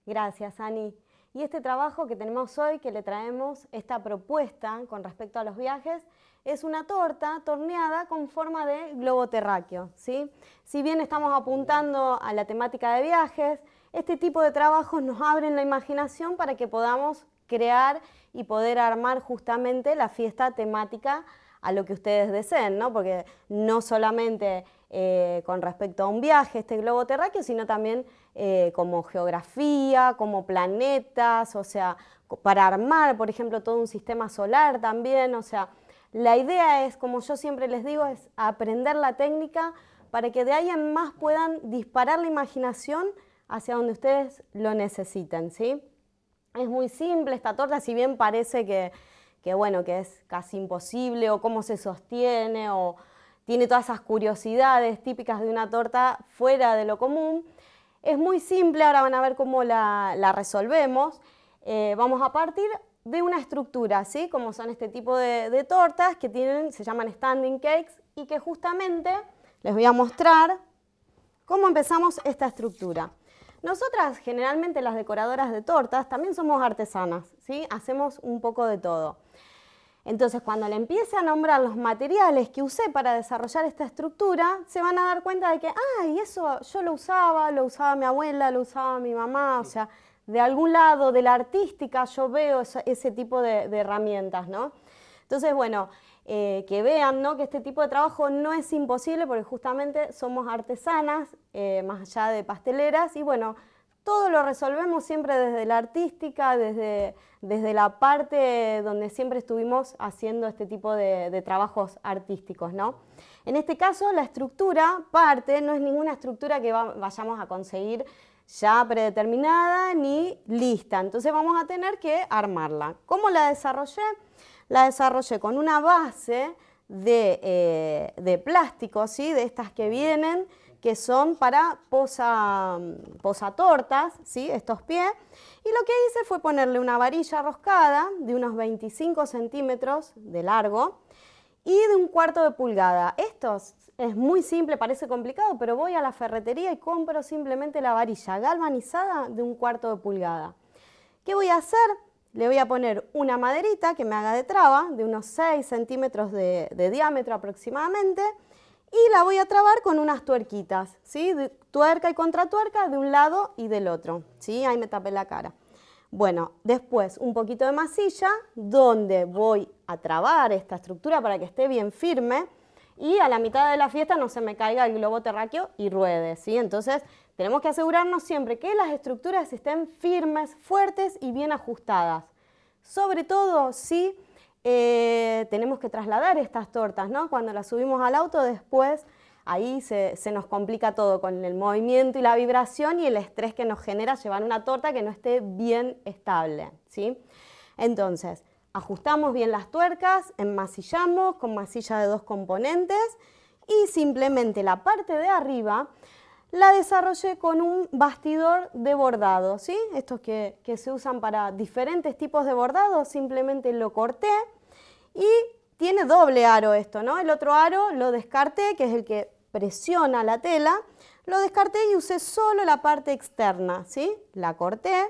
Gracias, Ani. Y este trabajo que tenemos hoy, que le traemos esta propuesta con respecto a los viajes, es una torta torneada con forma de globo terráqueo, ¿sí? Si bien estamos apuntando a la temática de viajes, este tipo de trabajos nos abren la imaginación para que podamos crear y poder armar justamente la fiesta temática a lo que ustedes deseen, ¿no? Porque no solamente con respecto a un viaje, este globo terráqueo, sino también como geografía, como planetas, o sea, para armar, por ejemplo, todo un sistema solar también, o sea, la idea es, como yo siempre les digo, es aprender la técnica para que de ahí en más puedan disparar la imaginación hacia donde ustedes lo necesiten, ¿sí? Es muy simple esta torta, si bien parece bueno, que es casi imposible, o cómo se sostiene, o tiene todas esas curiosidades típicas de una torta fuera de lo común. Es muy simple, ahora van a ver cómo la resolvemos. Vamos a partir de una estructura, ¿sí? Como son este tipo de tortas que tienen, se llaman standing cakes, y que justamente les voy a mostrar cómo empezamos esta estructura. Nosotras, generalmente las decoradoras de tortas, también somos artesanas, ¿sí? Hacemos un poco de todo. Entonces, cuando le empiece a nombrar los materiales que usé para desarrollar esta estructura, se van a dar cuenta de que, y eso yo lo usaba mi abuela, lo usaba mi mamá, o sea, de algún lado de la artística yo veo ese tipo de herramientas, ¿no? Entonces, bueno, que vean, ¿no?, que este tipo de trabajo no es imposible porque justamente somos artesanas, más allá de pasteleras, y bueno, todo lo resolvemos siempre desde la artística, desde la parte donde siempre estuvimos haciendo este tipo de trabajos artísticos, ¿no? En este caso, la estructura parte no es ninguna estructura que vayamos a conseguir ya predeterminada ni lista, entonces vamos a tener que armarla. ¿Cómo la desarrollé? La desarrollé con una base de plástico, ¿sí?, de estas que vienen, que son para posatortas, ¿sí?, estos pies. Y lo que hice fue ponerle una varilla roscada de unos 25 centímetros de largo y de 1/4 de pulgada. Esto es muy simple, parece complicado, pero voy a la ferretería y compro simplemente la varilla galvanizada de 1/4 de pulgada. ¿Qué voy a hacer? Le voy a poner una maderita que me haga de traba, de unos 6 centímetros de diámetro aproximadamente, y la voy a trabar con unas tuerquitas, ¿sí? Tuerca y contratuerca de un lado y del otro, ¿sí? Ahí me tapé la cara. Bueno, después un poquito de masilla donde voy a trabar esta estructura para que esté bien firme y a la mitad de la fiesta no se me caiga el globo terráqueo y ruede, ¿sí? Entonces tenemos que asegurarnos siempre que las estructuras estén firmes, fuertes y bien ajustadas. Sobre todo si tenemos que trasladar estas tortas, ¿no? Cuando las subimos al auto, después ahí se nos complica todo con el movimiento y la vibración y el estrés que nos genera llevar una torta que no esté bien estable, ¿sí? Entonces, ajustamos bien las tuercas, enmasillamos con masilla de 2 componentes y simplemente la parte de arriba la desarrollé con un bastidor de bordado, ¿sí? Estos que se usan para diferentes tipos de bordado, simplemente lo corté y tiene doble aro esto, ¿no? El otro aro lo descarté, que es el que presiona la tela, lo descarté y usé solo la parte externa, ¿sí? La corté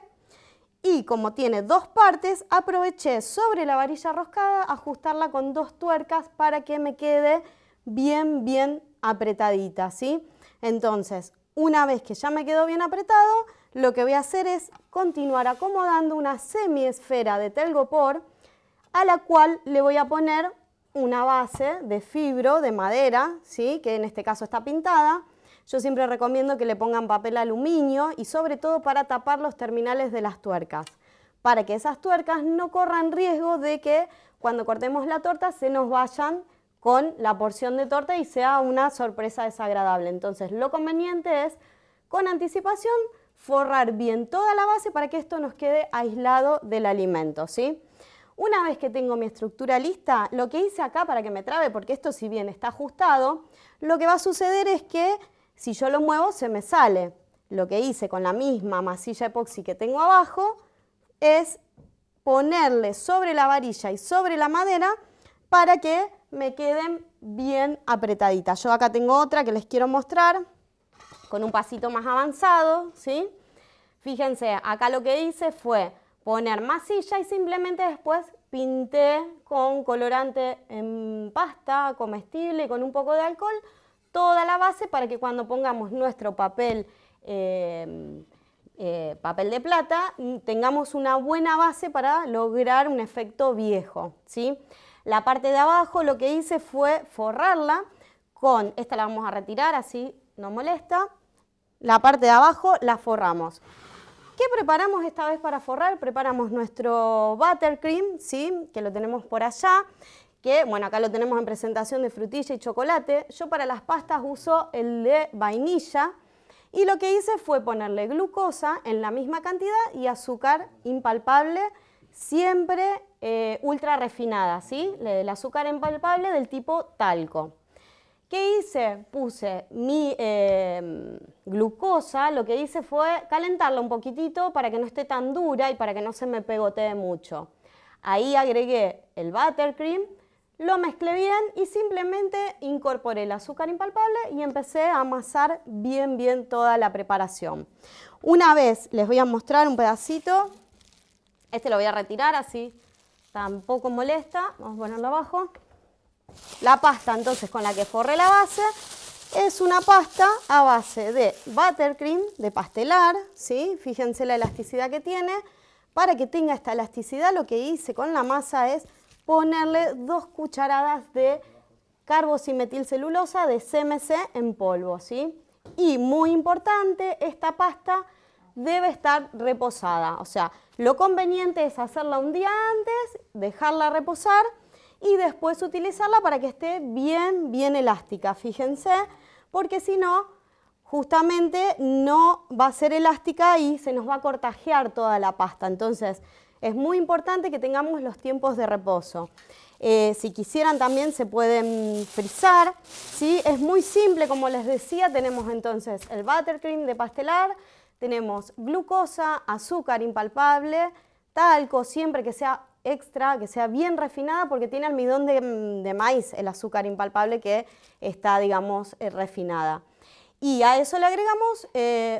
y como tiene 2 partes, aproveché sobre la varilla roscada ajustarla con 2 tuercas para que me quede bien apretadita, ¿sí? Entonces, una vez que ya me quedó bien apretado, lo que voy a hacer es continuar acomodando una semiesfera de telgopor a la cual le voy a poner una base de fibro de madera, ¿sí?, que en este caso está pintada. Yo siempre recomiendo que le pongan papel aluminio y sobre todo para tapar los terminales de las tuercas, para que esas tuercas no corran riesgo de que cuando cortemos la torta se nos vayan con la porción de torta y sea una sorpresa desagradable. Entonces, lo conveniente es, con anticipación, forrar bien toda la base para que esto nos quede aislado del alimento, ¿sí? Una vez que tengo mi estructura lista, lo que hice acá para que me trabe, porque esto si bien está ajustado, lo que va a suceder es que si yo lo muevo se me sale. Lo que hice con la misma masilla epoxi que tengo abajo es ponerle sobre la varilla y sobre la madera para que me queden bien apretaditas. Yo acá tengo otra que les quiero mostrar con un pasito más avanzado, ¿sí? Fíjense, acá lo que hice fue poner masilla y simplemente después pinté con colorante en pasta comestible y con un poco de alcohol toda la base para que cuando pongamos nuestro papel, papel de plata tengamos una buena base para lograr un efecto viejo, ¿sí? La parte de abajo lo que hice fue forrarla con, esta la vamos a retirar así no molesta, la parte de abajo la forramos. ¿Qué preparamos esta vez para forrar? Preparamos nuestro buttercream, ¿sí? Que lo tenemos por allá, que bueno, acá lo tenemos en presentación de frutilla y chocolate. Yo para las pastas uso el de vainilla y lo que hice fue ponerle glucosa en la misma cantidad y azúcar impalpable, siempre ultra refinada, ¿sí? El azúcar impalpable del tipo talco. ¿Qué hice? Puse mi glucosa, lo que hice fue calentarla un poquitito para que no esté tan dura y para que no se me pegotee mucho. Ahí agregué el buttercream, lo mezclé bien y simplemente incorporé el azúcar impalpable y empecé a amasar bien toda la preparación. Una vez les voy a mostrar un pedacito, este lo voy a retirar así tampoco molesta, vamos a ponerlo abajo. La pasta entonces con la que forré la base es una pasta a base de buttercream, de pastelar, ¿sí? Fíjense la elasticidad que tiene. Para que tenga esta elasticidad lo que hice con la masa es ponerle 2 cucharadas de carboximetilcelulosa de CMC en polvo, ¿sí? Y muy importante, esta pasta debe estar reposada, o sea, lo conveniente es hacerla un día antes, dejarla reposar y después utilizarla para que esté bien elástica, fíjense, porque si no, justamente no va a ser elástica y se nos va a cortajear toda la pasta. Entonces, es muy importante que tengamos los tiempos de reposo. Si quisieran también se pueden frizar, ¿sí? Es muy simple, como les decía, tenemos entonces el buttercream de pastelar, tenemos glucosa, azúcar impalpable, talco, siempre que sea extra, que sea bien refinada porque tiene almidón de maíz, el azúcar impalpable que está, digamos, refinada. Y a eso le agregamos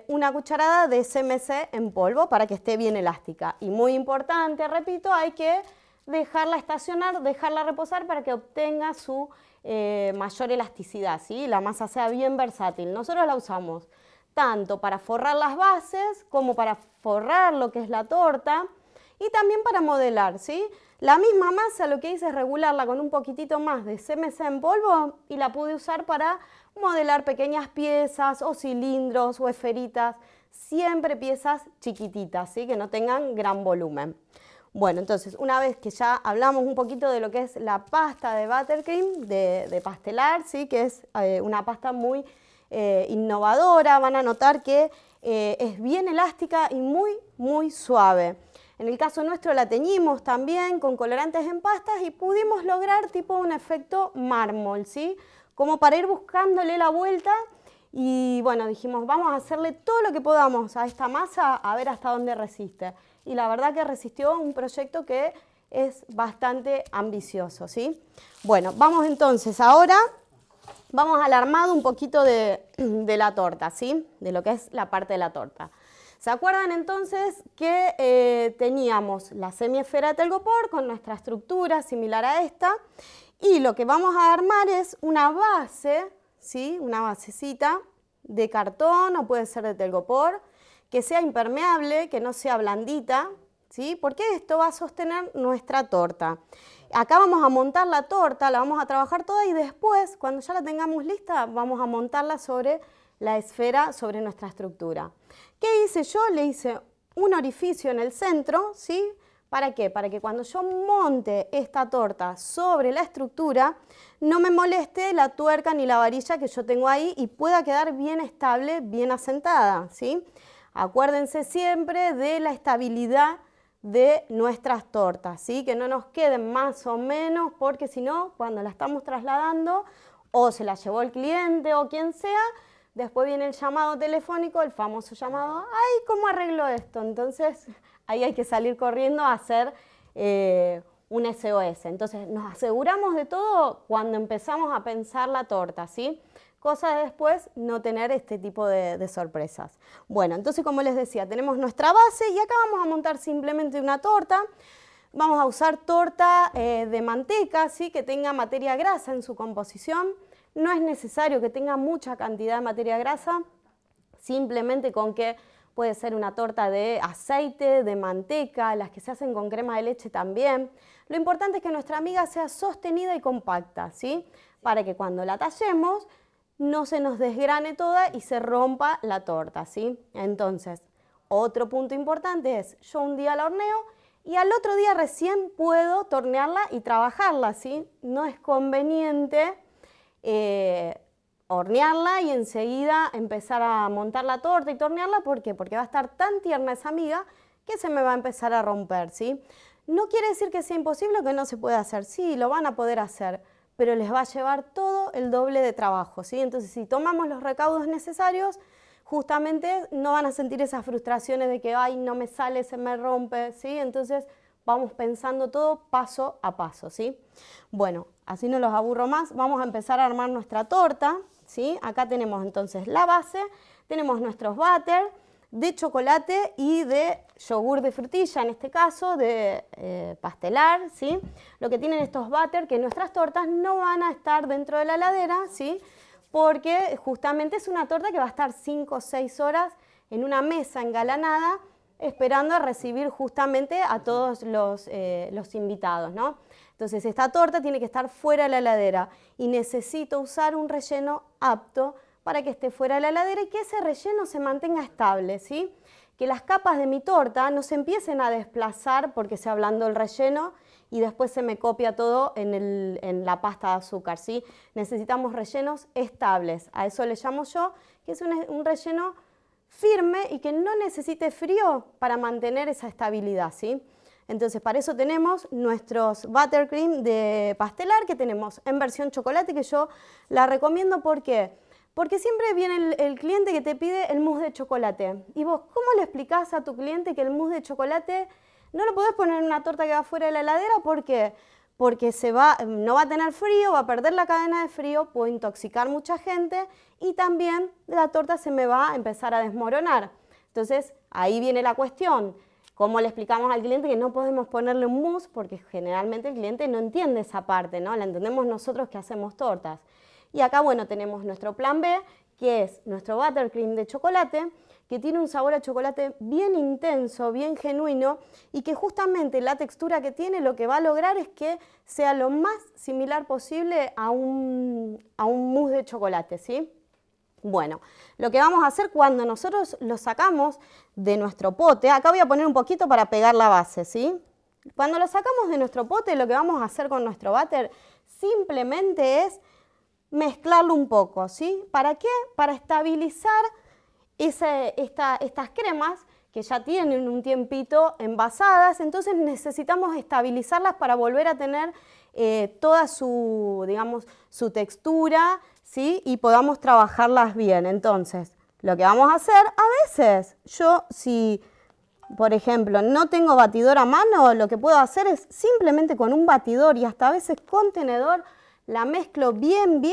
una cucharada de CMC en polvo para que esté bien elástica. Y muy importante, repito, hay que dejarla estacionar, dejarla reposar para que obtenga su mayor elasticidad, ¿sí? La masa sea bien versátil. Nosotros la usamos tanto para forrar las bases como para forrar lo que es la torta y también para modelar, ¿sí? La misma masa lo que hice es regularla con un poquitito más de CMC en polvo y la pude usar para modelar pequeñas piezas o cilindros o esferitas, siempre piezas chiquititas, ¿sí? Que no tengan gran volumen. Bueno, entonces una vez que ya hablamos un poquito de lo que es la pasta de buttercream, de pastelar, ¿sí? Que es una pasta muy innovadora, van a notar que es bien elástica y muy suave. En el caso nuestro la teñimos también con colorantes en pastas y pudimos lograr tipo un efecto mármol, ¿sí? Como para ir buscándole la vuelta y bueno, dijimos vamos a hacerle todo lo que podamos a esta masa a ver hasta dónde resiste. Y la verdad que resistió un proyecto que es bastante ambicioso, ¿sí? Bueno, vamos entonces ahora, vamos al armado un poquito de la torta, ¿sí? De lo que es la parte de la torta. ¿Se acuerdan entonces que teníamos la semiesfera de telgopor con nuestra estructura similar a esta? Y lo que vamos a armar es una base, ¿sí? Una basecita de cartón o puede ser de telgopor, que sea impermeable, que no sea blandita, ¿sí? Porque esto va a sostener nuestra torta. Acá vamos a montar la torta, la vamos a trabajar toda y después, cuando ya la tengamos lista, vamos a montarla sobre la esfera, sobre nuestra estructura. ¿Qué hice yo? Le hice un orificio en el centro, ¿sí? ¿Para qué? Para que cuando yo monte esta torta sobre la estructura, no me moleste la tuerca ni la varilla que yo tengo ahí y pueda quedar bien estable, bien asentada, ¿sí? Acuérdense siempre de la estabilidad de nuestras tortas, ¿sí? Que no nos queden más o menos, porque si no, cuando la estamos trasladando, o se la llevó el cliente o quien sea, después viene el llamado telefónico, el famoso llamado, ¡ay, cómo arreglo esto! Entonces, ahí hay que salir corriendo a hacer un SOS. Entonces, nos aseguramos de todo cuando empezamos a pensar la torta, ¿sí? cosa de después no tener este tipo de sorpresas. Bueno, entonces como les decía, tenemos nuestra base y acá vamos a montar simplemente una torta. Vamos a usar torta de manteca, ¿sí? Que tenga materia grasa en su composición. No es necesario que tenga mucha cantidad de materia grasa, simplemente con que puede ser una torta de aceite, de manteca, las que se hacen con crema de leche también. Lo importante es que nuestra miga sea sostenida y compacta, ¿sí? Para que cuando la tallemos no se nos desgrane toda y se rompa la torta, ¿sí? Entonces, otro punto importante es, yo un día la horneo y al otro día recién puedo tornearla y trabajarla, ¿sí? No es conveniente hornearla y enseguida empezar a montar la torta y tornearla. ¿Por qué? Porque va a estar tan tierna esa miga que se me va a empezar a romper, ¿sí? No quiere decir que sea imposible o que no se pueda hacer. Sí, lo van a poder hacer, pero les va a llevar todo el doble de trabajo, ¿sí? Entonces, si tomamos los recaudos necesarios, justamente no van a sentir esas frustraciones de que, ay, no me sale, se me rompe, ¿sí? Entonces, vamos pensando todo paso a paso, ¿sí? Bueno, así no los aburro más, vamos a empezar a armar nuestra torta, ¿sí? Acá tenemos entonces la base, tenemos nuestros butter de chocolate y de yogur de frutilla, en este caso, de pastelar, ¿sí? Lo que tienen estos butter que nuestras tortas no van a estar dentro de la heladera, ¿sí? Porque justamente es una torta que va a estar 5 o 6 horas en una mesa engalanada, esperando a recibir justamente a todos los invitados, ¿no? Entonces esta torta tiene que estar fuera de la heladera y necesito usar un relleno apto para que esté fuera de la heladera y que ese relleno se mantenga estable, ¿sí? Que las capas de mi torta no se empiecen a desplazar porque se ablandó el relleno y después se me copia todo en la pasta de azúcar, ¿sí? Necesitamos rellenos estables, a eso le llamo yo, que es un relleno firme y que no necesite frío para mantener esa estabilidad, ¿sí? Entonces, para eso tenemos nuestros buttercream de pastelar, que tenemos en versión chocolate, que yo la recomiendo. ¿Por qué? Porque siempre viene el cliente que te pide el mousse de chocolate. Y vos, ¿cómo le explicás a tu cliente que el mousse de chocolate no lo podés poner en una torta que va fuera de la heladera? ¿Por qué? Porque no va a tener frío, va a perder la cadena de frío, puede intoxicar mucha gente y también la torta se me va a empezar a desmoronar. Entonces, ahí viene la cuestión. ¿Cómo le explicamos al cliente que no podemos ponerle un mousse? Porque generalmente el cliente no entiende esa parte, ¿no? La entendemos nosotros que hacemos tortas. Y acá, bueno, tenemos nuestro plan B, que es nuestro buttercream de chocolate, que tiene un sabor a chocolate bien intenso, bien genuino, y que justamente la textura que tiene lo que va a lograr es que sea lo más similar posible a un mousse de chocolate, ¿sí? Bueno, lo que vamos a hacer cuando nosotros lo sacamos de nuestro pote, acá voy a poner un poquito para pegar la base, ¿sí? Cuando lo sacamos de nuestro pote, lo que vamos a hacer con nuestro butter simplemente es mezclarlo un poco, ¿sí? ¿Para qué? Para estabilizar estas cremas que ya tienen un tiempito envasadas, entonces necesitamos estabilizarlas para volver a tener toda digamos, su textura, ¿sí? Y podamos trabajarlas bien. Entonces, lo que vamos a hacer, a veces, si por ejemplo no tengo batidor a mano, lo que puedo hacer es simplemente con un batidor y hasta a veces con tenedor, la mezclo bien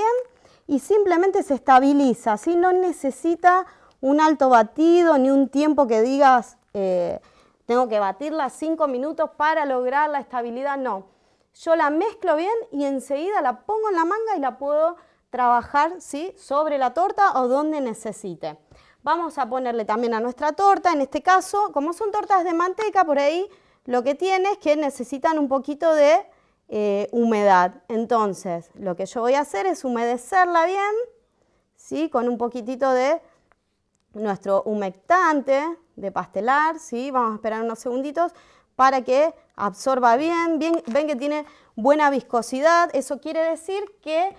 y simplemente se estabiliza, ¿sí? No necesita un alto batido ni un tiempo que digas tengo que batirla 5 minutos para lograr la estabilidad, no. Yo la mezclo bien y enseguida la pongo en la manga y la puedo trabajar, ¿sí? Sobre la torta o donde necesite. Vamos a ponerle también a nuestra torta, en este caso, como son tortas de manteca, por ahí lo que tiene es que necesitan un poquito de humedad. Entonces, lo que yo voy a hacer es humedecerla bien, ¿sí? Con un poquitito de nuestro humectante de pastelar, ¿sí? Vamos a esperar unos segunditos para que absorba bien. Ven que tiene buena viscosidad, eso quiere decir que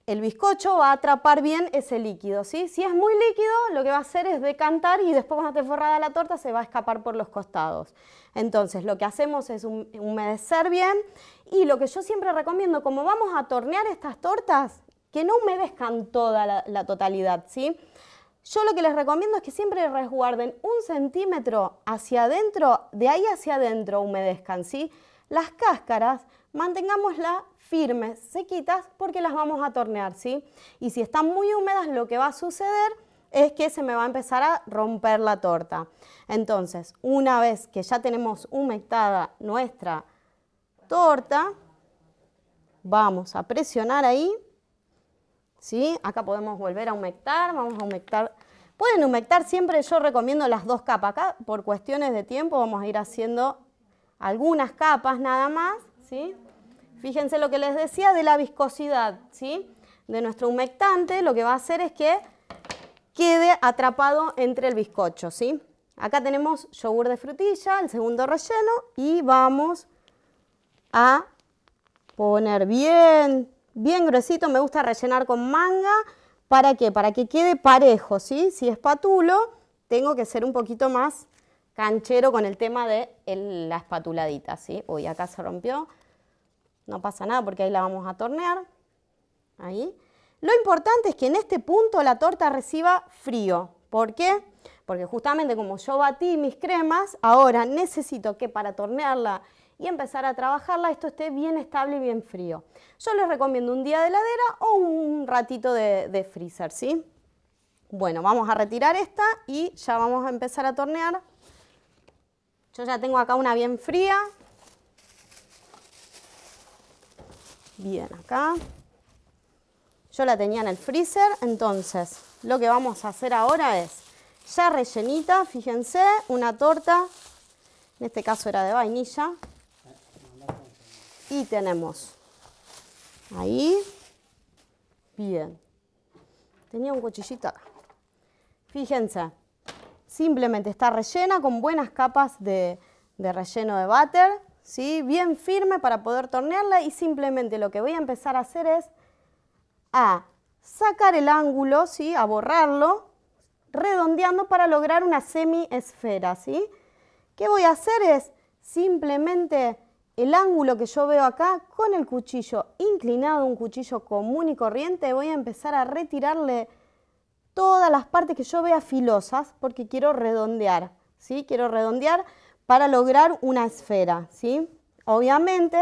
el bizcocho va a atrapar bien ese líquido, ¿sí? Si es muy líquido, lo que va a hacer es decantar y después cuando esté forrada la torta se va a escapar por los costados. Entonces, lo que hacemos es humedecer bien y lo que yo siempre recomiendo, como vamos a tornear estas tortas, que no humedezcan toda la totalidad, ¿sí? Yo lo que les recomiendo es que siempre resguarden 1 centímetro hacia adentro, de ahí hacia adentro humedezcan, ¿sí? Las cáscaras, mantengámoslas firmes, sequitas, porque las vamos a tornear, ¿sí? Y si están muy húmedas, lo que va a suceder es que se me va a empezar a romper la torta. Entonces, una vez que ya tenemos humectada nuestra torta, vamos a presionar ahí, ¿sí? Acá podemos volver a humectar, vamos a humectar. Pueden humectar siempre, yo recomiendo las 2 capas. Acá, por cuestiones de tiempo, vamos a ir haciendo algunas capas nada más, ¿sí? Fíjense lo que les decía de la viscosidad, ¿sí? De nuestro humectante, lo que va a hacer es que quede atrapado entre el bizcocho, ¿sí? Acá tenemos yogur de frutilla, el segundo relleno, y vamos a poner bien gruesito. Me gusta rellenar con manga. ¿Para qué? Para que quede parejo, ¿sí? Si espatulo, tengo que ser un poquito más canchero con el tema de la espatuladita, ¿sí? Uy, acá se rompió. No pasa nada porque ahí la vamos a tornear. Ahí. Lo importante es que en este punto la torta reciba frío. ¿Por qué? Porque justamente como yo batí mis cremas, ahora necesito que para tornearla y empezar a trabajarla, esto esté bien estable y bien frío. Yo les recomiendo un día de heladera o un ratito de freezer, ¿sí? Bueno, vamos a retirar esta y ya vamos a empezar a tornear. Yo ya tengo acá una bien fría. Bien, acá. Yo la tenía en el freezer, entonces lo que vamos a hacer ahora es, ya rellenita, fíjense, una torta, en este caso era de vainilla. Y tenemos ahí, bien, tenía un cuchillito acá. Fíjense, simplemente está rellena con buenas capas de relleno de butter, ¿sí? Bien firme para poder tornearla y simplemente lo que voy a empezar a hacer es a sacar el ángulo, ¿sí? A borrarlo, redondeando para lograr una semi-esfera, ¿sí? ¿Qué voy a hacer? Es simplemente el ángulo que yo veo acá, con el cuchillo inclinado, un cuchillo común y corriente, voy a empezar a retirarle todas las partes que yo vea filosas, porque quiero redondear, ¿sí? Quiero redondear para lograr una esfera, ¿sí? Obviamente,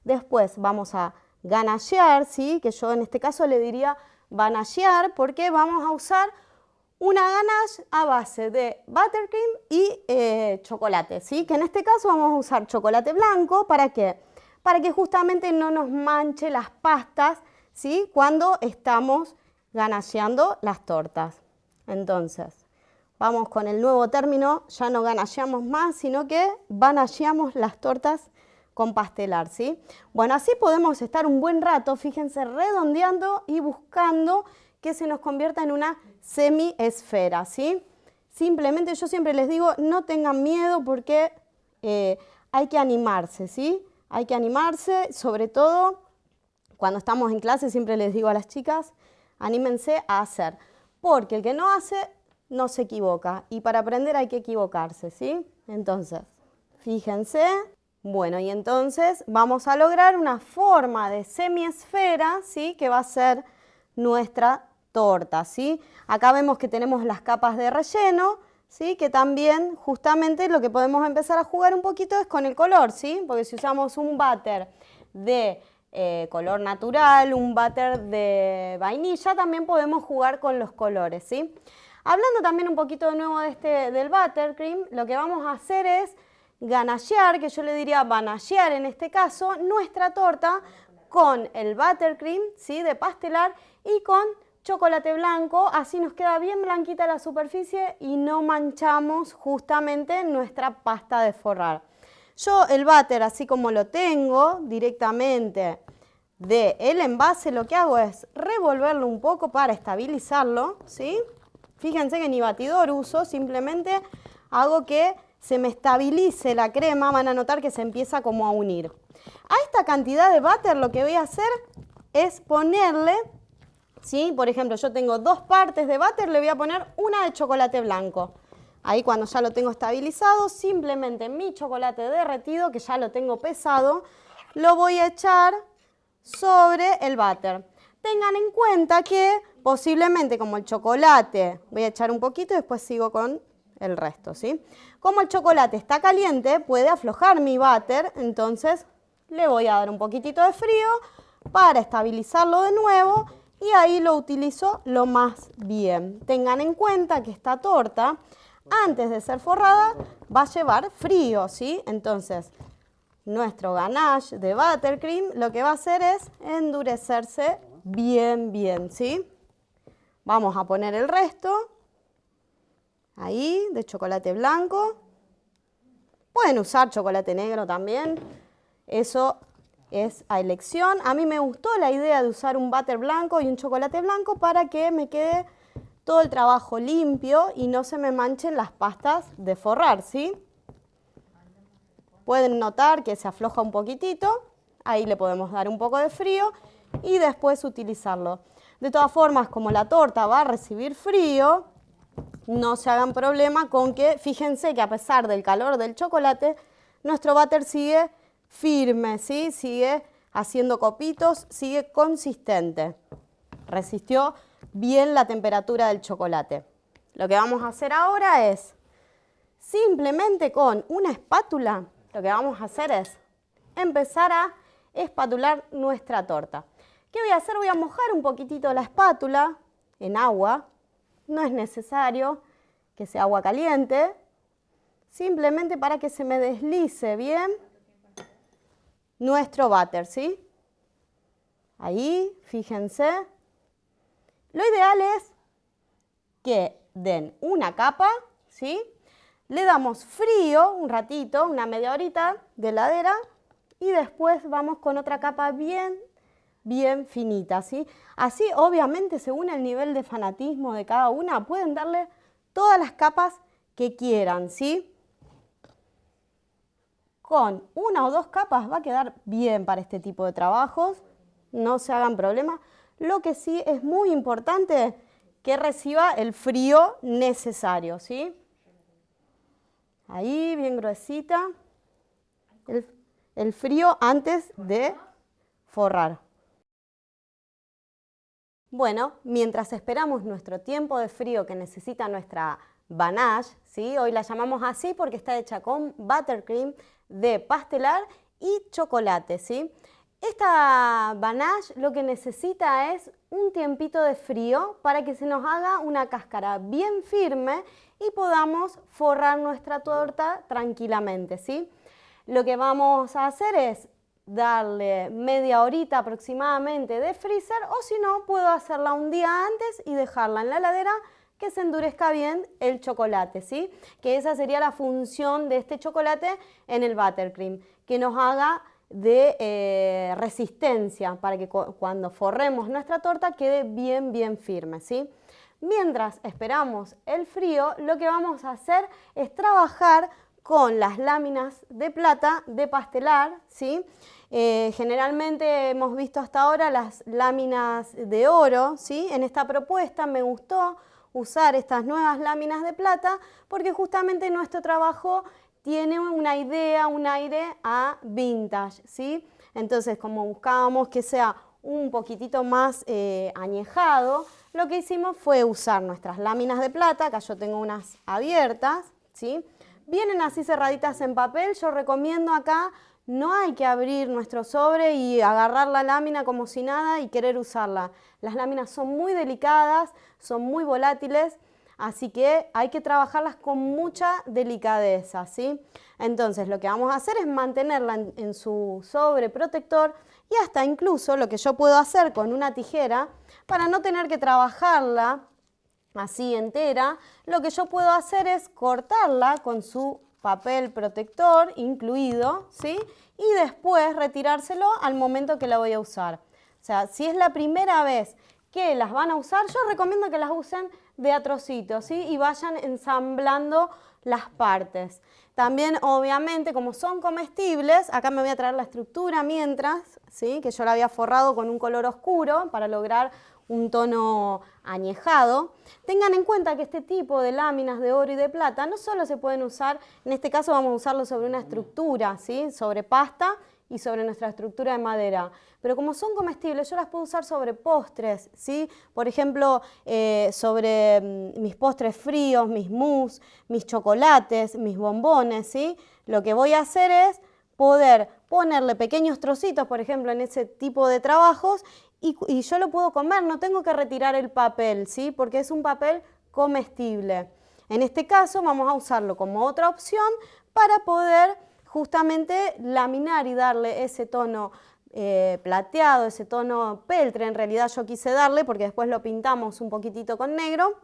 después vamos a ganachear, ¿sí? Que yo en este caso le diría ganachear, porque vamos a usar una ganache a base de buttercream y chocolate, ¿sí? Que en este caso vamos a usar chocolate blanco, ¿para qué? Para que justamente no nos manche las pastas, ¿sí? Cuando estamos ganacheando las tortas. Entonces, vamos con el nuevo término, ya no ganacheamos más, sino que ganacheamos las tortas con pastelar, ¿sí? Bueno, así podemos estar un buen rato, fíjense, redondeando y buscando que se nos convierta en una semi-esfera, ¿sí? Simplemente yo siempre les digo, no tengan miedo porque hay que animarse, ¿sí? Hay que animarse, sobre todo cuando estamos en clase, siempre les digo a las chicas, anímense a hacer, porque el que no hace no se equivoca y para aprender hay que equivocarse, ¿sí? Entonces, fíjense. Bueno, y entonces vamos a lograr una forma de semiesfera, ¿sí? Que va a ser nuestra torta, ¿sí? Acá vemos que tenemos las capas de relleno, ¿sí? Que también justamente lo que podemos empezar a jugar un poquito es con el color, ¿sí? Porque si usamos un butter de color natural, un butter de vainilla, también podemos jugar con los colores, ¿sí? Hablando también un poquito de nuevo del buttercream, lo que vamos a hacer es ganachear, que yo le diría ganachear en este caso, nuestra torta con el buttercream, ¿sí? De pastelar y con chocolate blanco, así nos queda bien blanquita la superficie y no manchamos justamente nuestra pasta de forrar. Yo el butter, así como lo tengo directamente del envase, lo que hago es revolverlo un poco para estabilizarlo, ¿sí? Fíjense que ni batidor uso, simplemente hago que se me estabilice la crema, van a notar que se empieza como a unir. A esta cantidad de butter lo que voy a hacer es ponerle, ¿sí? Por ejemplo, yo tengo 2 partes de butter, le voy a poner una de chocolate blanco. Ahí cuando ya lo tengo estabilizado, simplemente mi chocolate derretido, que ya lo tengo pesado, lo voy a echar sobre el butter. Tengan en cuenta que posiblemente como el chocolate, voy a echar un poquito y después sigo con el resto, ¿sí? Como el chocolate está caliente, puede aflojar mi butter, entonces le voy a dar un poquitito de frío para estabilizarlo de nuevo y ahí lo utilizo lo más bien. Tengan en cuenta que esta torta, antes de ser forrada, va a llevar frío, ¿sí? Entonces, nuestro ganache de buttercream lo que va a hacer es endurecerse bien, bien, ¿sí? Vamos a poner el resto, ahí, de chocolate blanco. Pueden usar chocolate negro también, eso es a elección. A mí me gustó la idea de usar un butter blanco y un chocolate blanco para que me quede todo el trabajo limpio y no se me manchen las pastas de forrar, ¿sí? Pueden notar que se afloja un poquitito, ahí le podemos dar un poco de frío y después utilizarlo. De todas formas, como la torta va a recibir frío, no se hagan problema con que, fíjense que a pesar del calor del chocolate, nuestro butter sigue firme, ¿sí? Sigue haciendo copitos, sigue consistente. Resistió bien la temperatura del chocolate. Lo que vamos a hacer ahora es, simplemente con una espátula, lo que vamos a hacer es empezar a espatular nuestra torta. ¿Qué voy a hacer? Voy a mojar un poquitito la espátula en agua. No es necesario que sea agua caliente, simplemente para que se me deslice bien nuestro butter, ¿sí? Ahí, fíjense. Lo ideal es que den una capa, ¿sí? Le damos frío un ratito, una media horita de heladera y después vamos con otra capa bien finita, ¿sí? Así, obviamente, según el nivel de fanatismo de cada una, pueden darle todas las capas que quieran, ¿sí? Con una o dos capas va a quedar bien para este tipo de trabajos, no se hagan problema. Lo que sí es muy importante que reciba el frío necesario, ¿sí? Ahí, bien gruesita, el frío antes de forrar. Bueno, mientras esperamos nuestro tiempo de frío que necesita nuestra ganache, ¿sí? Hoy la llamamos así porque está hecha con buttercream de pastelar y chocolate, ¿sí? Esta ganache lo que necesita es un tiempito de frío para que se nos haga una cáscara bien firme y podamos forrar nuestra torta tranquilamente, ¿sí? Lo que vamos a hacer es darle media horita aproximadamente de freezer o si no puedo hacerla un día antes y dejarla en la heladera que se endurezca bien el chocolate, ¿sí? Que esa sería la función de este chocolate en el buttercream, que nos haga de resistencia para que cuando forremos nuestra torta quede bien firme, ¿sí? Mientras esperamos el frío, lo que vamos a hacer es trabajar con las láminas de plata de pastelar, ¿sí? Generalmente hemos visto hasta ahora las láminas de oro, ¿sí? En esta propuesta me gustó usar estas nuevas láminas de plata porque justamente nuestro trabajo tiene una idea, un aire a vintage, ¿sí? Entonces, como buscábamos que sea un poquitito más añejado, lo que hicimos fue usar nuestras láminas de plata, acá yo tengo unas abiertas, ¿sí? Vienen así cerraditas en papel, yo recomiendo acá, no hay que abrir nuestro sobre y agarrar la lámina como si nada y querer usarla. Las láminas son muy delicadas, son muy volátiles, así que hay que trabajarlas con mucha delicadeza, ¿sí? Entonces lo que vamos a hacer es mantenerla en su sobre protector y hasta incluso lo que yo puedo hacer con una tijera para no tener que trabajarla así entera, lo que yo puedo hacer es cortarla con su papel protector incluido, ¿sí? Y después retirárselo al momento que la voy a usar. O sea, si es la primera vez que las van a usar, yo recomiendo que las usen de a trocitos, ¿sí? Y vayan ensamblando las partes. También, obviamente, como son comestibles, acá me voy a traer la estructura mientras, ¿sí? Que yo la había forrado con un color oscuro para lograr un tono añejado. Tengan en cuenta que este tipo de láminas de oro y de plata no solo se pueden usar, en este caso vamos a usarlo sobre una estructura, ¿sí? Sobre pasta y sobre nuestra estructura de madera. Pero como son comestibles, yo las puedo usar sobre postres, ¿sí? Por ejemplo, sobre mis postres fríos, mis mousse, mis chocolates, mis bombones, ¿sí? Lo que voy a hacer es poder ponerle pequeños trocitos, por ejemplo, en ese tipo de trabajos, y yo lo puedo comer, no tengo que retirar el papel, ¿sí? Porque es un papel comestible. En este caso vamos a usarlo como otra opción para poder justamente laminar y darle ese tono plateado, ese tono peltre, en realidad yo quise darle porque después lo pintamos un poquitito con negro,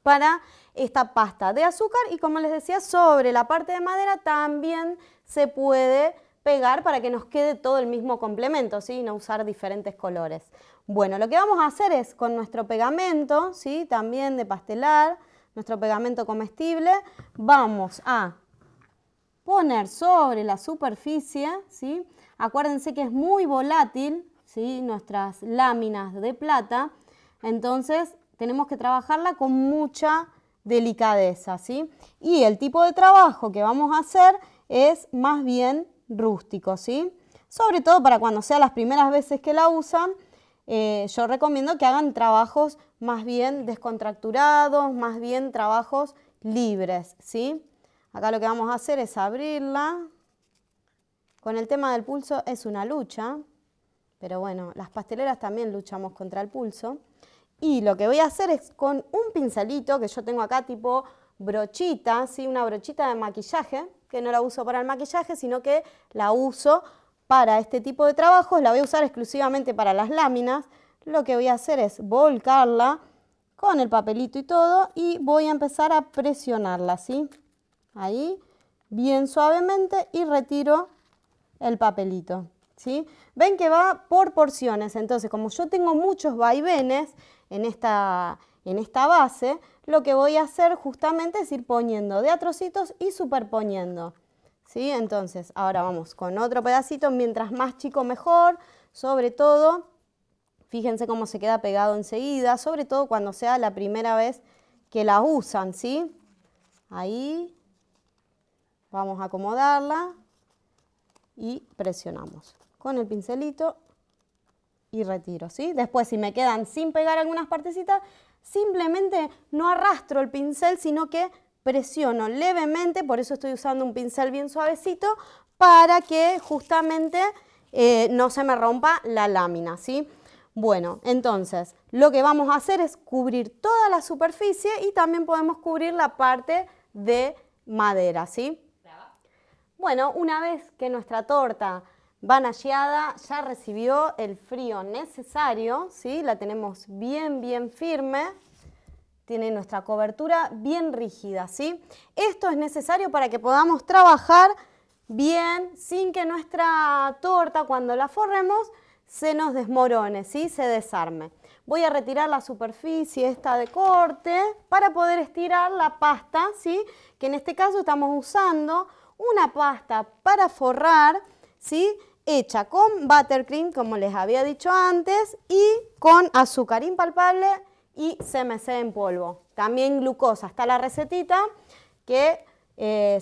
para esta pasta de azúcar, y como les decía, sobre la parte de madera también se puede pegar para que nos quede todo el mismo complemento, ¿sí? No usar diferentes colores. Bueno, lo que vamos a hacer es con nuestro pegamento, ¿sí? También de pastelar, nuestro pegamento comestible, vamos a poner sobre la superficie, ¿sí? Acuérdense que es muy volátil, ¿sí? Nuestras láminas de plata, entonces tenemos que trabajarla con mucha delicadeza, ¿sí? Y el tipo de trabajo que vamos a hacer es más bien rústico, ¿sí? Sobre todo para cuando sea las primeras veces que la usan, yo recomiendo que hagan trabajos más bien descontracturados, más bien trabajos libres, ¿sí? Acá lo que vamos a hacer es abrirla. Con el tema del pulso es una lucha, pero bueno, las pasteleras también luchamos contra el pulso. Y lo que voy a hacer es con un pincelito que yo tengo acá tipo brochita, ¿sí? Una brochita de maquillaje, que no la uso para el maquillaje, sino que la uso para este tipo de trabajos, la voy a usar exclusivamente para las láminas. Lo que voy a hacer es volcarla con el papelito y todo y voy a empezar a presionarla, ¿sí? Ahí, bien suavemente, y retiro el papelito, ¿sí? Ven que va por porciones, entonces como yo tengo muchos vaivenes en esta base, lo que voy a hacer justamente es ir poniendo de a trocitos y superponiendo, ¿sí? Entonces ahora vamos con otro pedacito, mientras más chico mejor, sobre todo, fíjense cómo se queda pegado enseguida, sobre todo cuando sea la primera vez que la usan, ¿sí? Ahí vamos a acomodarla y presionamos con el pincelito y retiro, ¿sí? Después, si me quedan sin pegar algunas partecitas, simplemente no arrastro el pincel, sino que presiono levemente, por eso estoy usando un pincel bien suavecito, para que justamente no se me rompa la lámina, ¿sí? Bueno, entonces, lo que vamos a hacer es cubrir toda la superficie y también podemos cubrir la parte de madera, ¿sí? Bueno, una vez que nuestra torta vanacheada ya recibió el frío necesario, ¿sí? La tenemos bien firme, tiene nuestra cobertura bien rígida, ¿sí? Esto es necesario para que podamos trabajar bien sin que nuestra torta, cuando la forremos, se nos desmorone, ¿sí? Se desarme. Voy a retirar la superficie esta de corte para poder estirar la pasta, ¿sí? Que en este caso estamos usando una pasta para forrar, ¿sí? Hecha con buttercream, como les había dicho antes, y con azúcar impalpable y CMC en polvo. También glucosa. Está la recetita que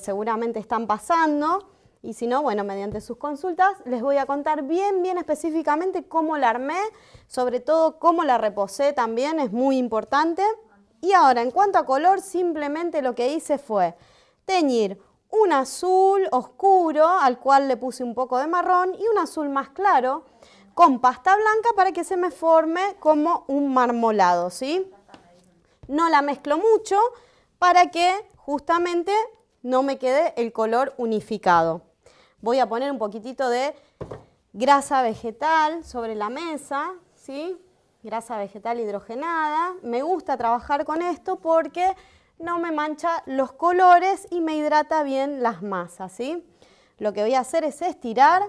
seguramente están pasando, y si no, bueno, mediante sus consultas les voy a contar bien específicamente cómo la armé, sobre todo cómo la reposé también, es muy importante. Y ahora, en cuanto a color, simplemente lo que hice fue teñir un azul oscuro al cual le puse un poco de marrón y un azul más claro con pasta blanca para que se me forme como un marmolado, ¿sí? No la mezclo mucho para que justamente no me quede el color unificado. Voy a poner un poquitito de grasa vegetal sobre la mesa, ¿sí? Grasa vegetal hidrogenada. Me gusta trabajar con esto porque no me mancha los colores y me hidrata bien las masas, ¿sí? Lo que voy a hacer es estirar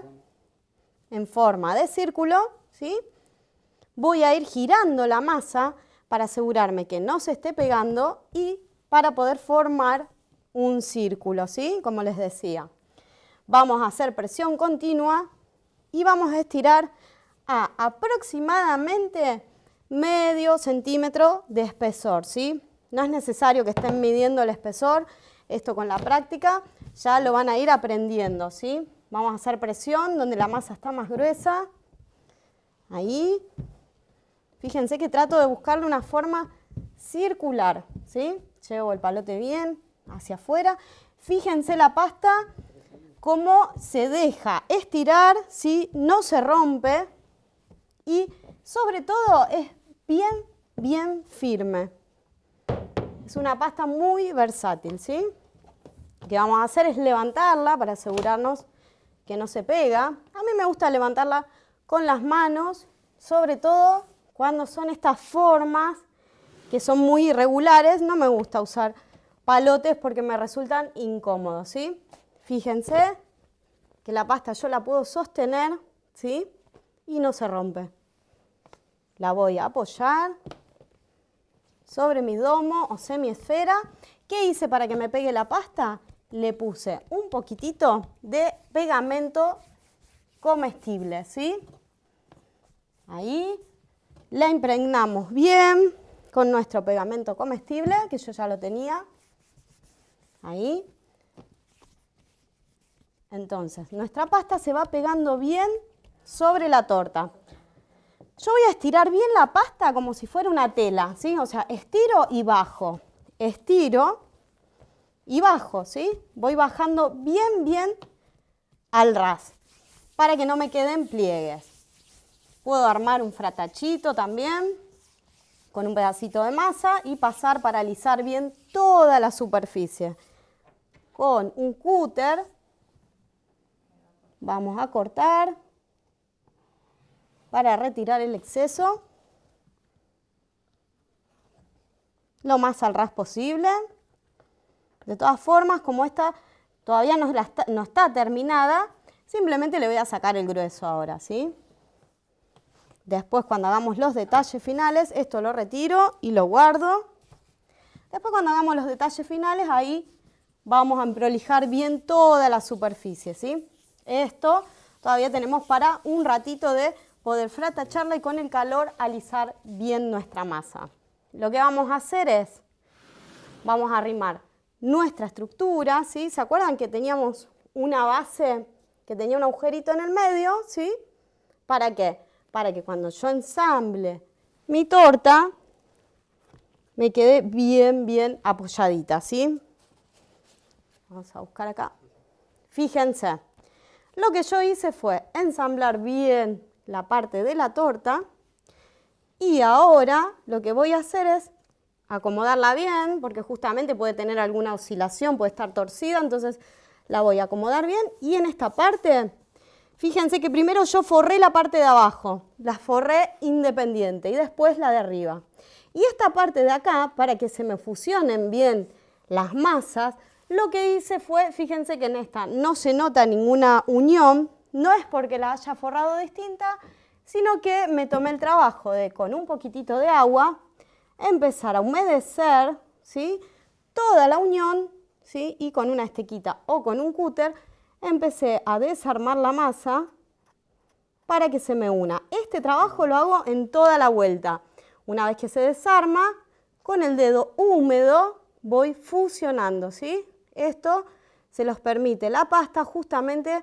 en forma de círculo, ¿sí? Voy a ir girando la masa para asegurarme que no se esté pegando y para poder formar un círculo, ¿sí? Como les decía. Vamos a hacer presión continua y vamos a estirar a aproximadamente medio centímetro de espesor, ¿sí? No es necesario que estén midiendo el espesor, esto con la práctica ya lo van a ir aprendiendo, ¿sí? Vamos a hacer presión donde la masa está más gruesa, ahí. Fíjense que trato de buscarle una forma circular, ¿sí? Llevo el palote bien hacia afuera. Fíjense la pasta cómo se deja estirar, ¿sí? No se rompe y sobre todo es bien firme. Es una pasta muy versátil, ¿sí? Lo que vamos a hacer es levantarla para asegurarnos que no se pega. A mí me gusta levantarla con las manos, sobre todo cuando son estas formas que son muy irregulares. No me gusta usar palotes porque me resultan incómodos, ¿sí? Fíjense que la pasta yo la puedo sostener, ¿sí? Y no se rompe. La voy a apoyar sobre mi domo o semiesfera. ¿Qué hice para que me pegue la pasta? Le puse un poquitito de pegamento comestible, ¿sí? Ahí la impregnamos bien con nuestro pegamento comestible, que yo ya lo tenía. Ahí. Entonces, nuestra pasta se va pegando bien sobre la torta. Yo voy a estirar bien la pasta como si fuera una tela, ¿sí? O sea, estiro y bajo. Estiro y bajo, ¿sí? Voy bajando bien al ras para que no me queden pliegues. Puedo armar un fratachito también con un pedacito de masa y pasar para alisar bien toda la superficie. Con un cúter vamos a cortar para retirar el exceso lo más al ras posible. De todas formas, como esta todavía no está terminada, simplemente le voy a sacar el grueso ahora, ¿sí? Después, cuando hagamos los detalles finales, esto lo retiro y lo guardo. Después, cuando hagamos los detalles finales, ahí vamos a emprolijar bien toda la superficie, ¿sí? Esto todavía tenemos para un ratito de poder fratacharla y con el calor alisar bien nuestra masa. Lo que vamos a hacer es, vamos a arrimar nuestra estructura, ¿sí? ¿Se acuerdan que teníamos una base que tenía un agujerito en el medio, ¿sí? ¿Para qué? Para que cuando yo ensamble mi torta me quede bien apoyadita, ¿sí? Vamos a buscar acá. Fíjense, lo que yo hice fue ensamblar bien la parte de la torta y ahora lo que voy a hacer es acomodarla bien, porque justamente puede tener alguna oscilación, puede estar torcida, entonces la voy a acomodar bien. Y en esta parte, fíjense que primero yo forré la parte de abajo, la forré independiente y después la de arriba. Y esta parte de acá, para que se me fusionen bien las masas, lo que hice fue, fíjense que en esta no se nota ninguna unión, no es porque la haya forrado distinta, sino que me tomé el trabajo de, con un poquitito de agua, empezar a humedecer, ¿sí? Toda la unión, ¿sí? Y con una estequita o con un cúter empecé a desarmar la masa para que se me una. Este trabajo lo hago en toda la vuelta. Una vez que se desarma, con el dedo húmedo voy fusionando, ¿sí? Esto se los permite la pasta justamente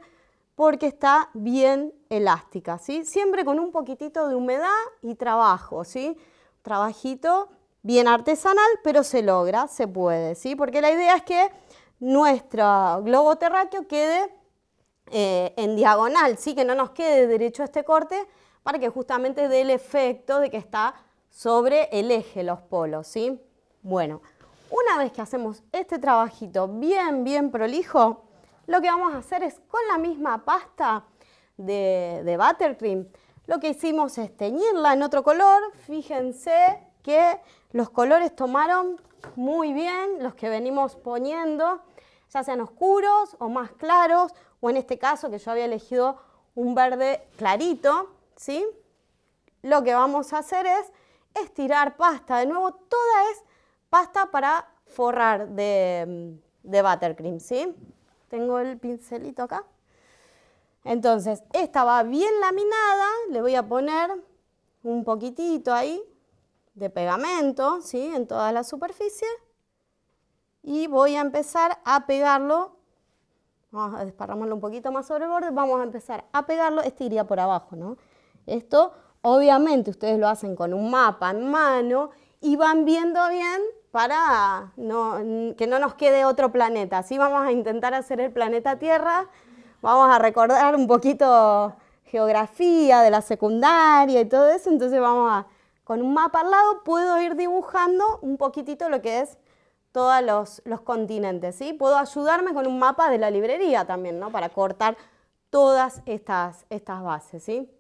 porque está bien elástica, ¿sí? Siempre con un poquitito de humedad y trabajo, ¿sí? Trabajito bien artesanal, pero se logra, se puede, ¿sí? Porque la idea es que nuestro globo terráqueo quede en diagonal, ¿sí? Que no nos quede derecho este corte para que justamente dé el efecto de que está sobre el eje los polos, ¿sí? Bueno, una vez que hacemos este trabajito bien prolijo, lo que vamos a hacer es con la misma pasta de buttercream, lo que hicimos es teñirla en otro color. Fíjense que los colores tomaron muy bien, los que venimos poniendo, ya sean oscuros o más claros, o en este caso que yo había elegido un verde clarito, ¿sí? Lo que vamos a hacer es estirar pasta. De nuevo, toda es pasta para forrar de buttercream, ¿sí? Tengo el pincelito acá. Entonces, esta va bien laminada, le voy a poner un poquitito ahí de pegamento, ¿sí? En toda la superficie. Y voy a empezar a pegarlo. Vamos a desparramarlo un poquito más sobre el borde. Vamos a empezar a pegarlo. Este iría por abajo, ¿no? Esto, obviamente, ustedes lo hacen con un mapa en mano y van viendo bien para que no nos quede otro planeta. Así vamos a intentar hacer el planeta Tierra Vamos a recordar un poquito geografía de la secundaria y todo eso, entonces con un mapa al lado puedo ir dibujando un poquitito lo que es todos los continentes, ¿sí? Puedo ayudarme con un mapa de la librería también, ¿no? Para cortar todas estas bases, ¿sí?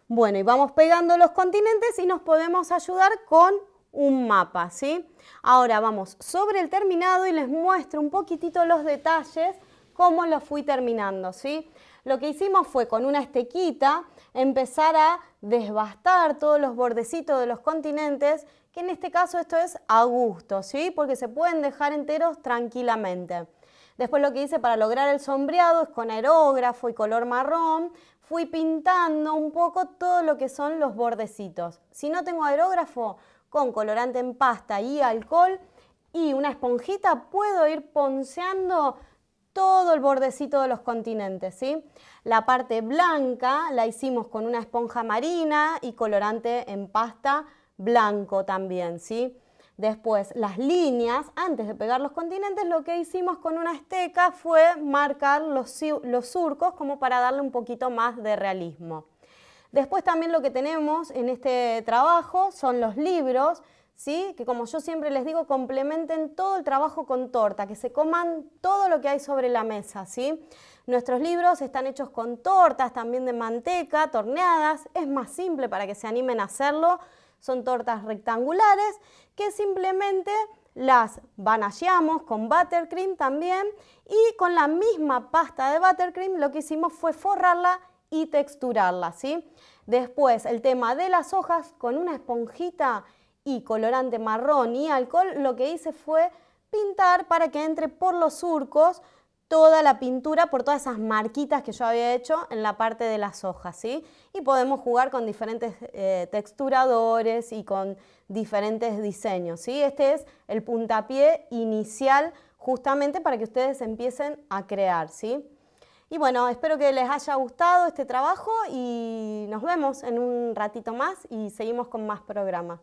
Bueno, y vamos pegando los continentes y nos podemos ayudar con un mapa, ¿sí? Ahora vamos sobre el terminado y les muestro un poquitito los detalles, cómo lo fui terminando, ¿sí? Lo que hicimos fue con una estequita empezar a desbastar todos los bordecitos de los continentes, que en este caso esto es a gusto, ¿sí? Porque se pueden dejar enteros tranquilamente. Después lo que hice para lograr el sombreado es con aerógrafo y color marrón, fui pintando un poco todo lo que son los bordecitos. Si no tengo aerógrafo, con colorante en pasta y alcohol y una esponjita puedo ir ponceando todo el bordecito de los continentes, ¿sí? La parte blanca la hicimos con una esponja marina y colorante en pasta blanco también, ¿sí? Después, las líneas, antes de pegar los continentes, lo que hicimos con una esteca fue marcar los surcos como para darle un poquito más de realismo. Después también lo que tenemos en este trabajo son los libros, ¿sí? Que como yo siempre les digo, complementen todo el trabajo con torta, que se coman todo lo que hay sobre la mesa, ¿sí? Nuestros libros están hechos con tortas también de manteca, torneadas, es más simple para que se animen a hacerlo. Son tortas rectangulares que simplemente las vanilleamos con buttercream también y con la misma pasta de buttercream lo que hicimos fue forrarla y texturarla, ¿sí? Después el tema de las hojas con una esponjita y colorante marrón y alcohol lo que hice fue pintar para que entre por los surcos toda la pintura por todas esas marquitas que yo había hecho en la parte de las hojas, ¿sí? Y podemos jugar con diferentes texturadores y con diferentes diseños, ¿sí? Este es el puntapié inicial justamente para que ustedes empiecen a crear, ¿sí? Y bueno, espero que les haya gustado este trabajo y nos vemos en un ratito más y seguimos con más programas.